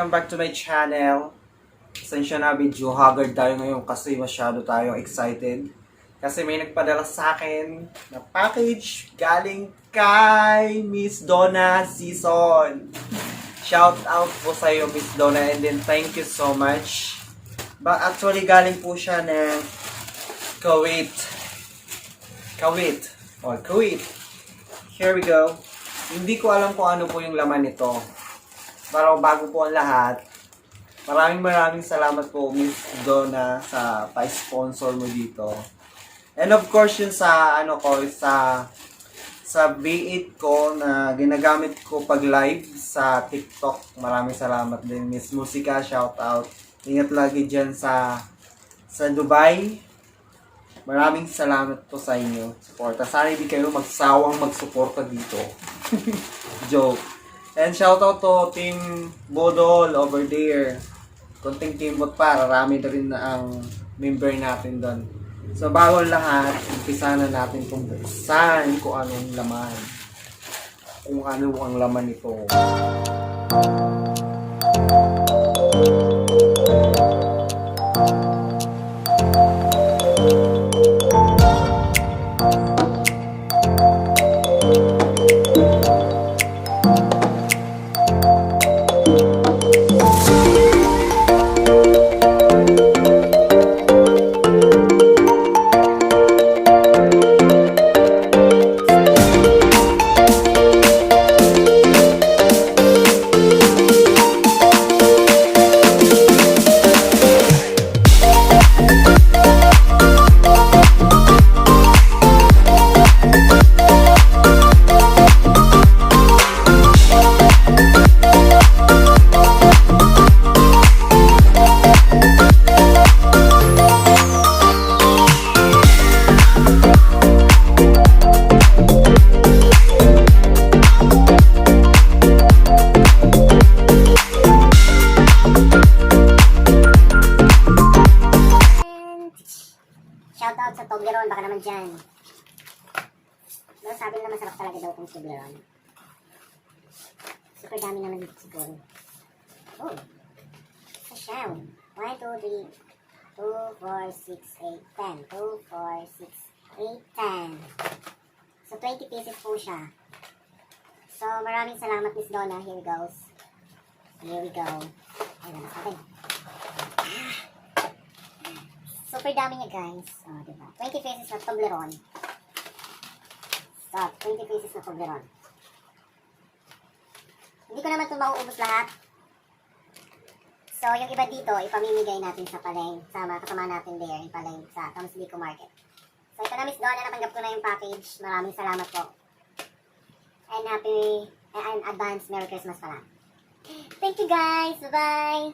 welcome back to my channel. Pasensya na, video haggard tayo ngayon kasi masyado tayong excited. Kasi may nagpadala sa akin na package galing kay Miss Donna Season. Shout out po sa iyo, Miss Donna, and then thank you so much. But actually galing po siya ng Kuwait. Here we go. Hindi ko alam kung ano po yung laman nito. Pero bago po ang lahat, maraming salamat po, Miss Donna, sa pa-sponsor mo dito. And of course, yun sa B8 ko na ginagamit ko pag live sa TikTok. Maraming salamat din, Miss Musika, shout out. Ingat lagi dyan sa Dubai. Maraming salamat po sa inyo. Suporta. Sana hindi kayo magsawang magsuporta dito. Joke. And shoutout to Team Bodol over there. Konting teambot pa, rarami na rin na ang member natin doon. So bago lahat, umpisa na natin kung buksan kung anong laman. Kung ano ang laman nito. Shoutout sa Toblerone, baka naman dyan. Pero sabi nila masarap talaga daw itong Toblerone. Super dami naman dito siguro. Oh, sa siya. 1, 2, 3, 2, 4, 6, 8, 10. 2, 4, 6, 8, 10. So 20 pieces po siya. So maraming salamat, Miss Donna. Here we goes. Here we go. Ayun na natin. Super dami niya, guys. Oh, diba? 20 pieces na Toblerone. So, 20 pieces na Toblerone. Hindi ko naman ito mauubos lahat. So, yung iba dito, ipamimigay natin sa paleng, sa mga kasama natin there, ipaleng sa Tamasilico Market. So, ito na, Miss Donna, natanggap ko na yung package. Maraming salamat po. And advance Merry Christmas pala. Thank you, guys. Bye-bye.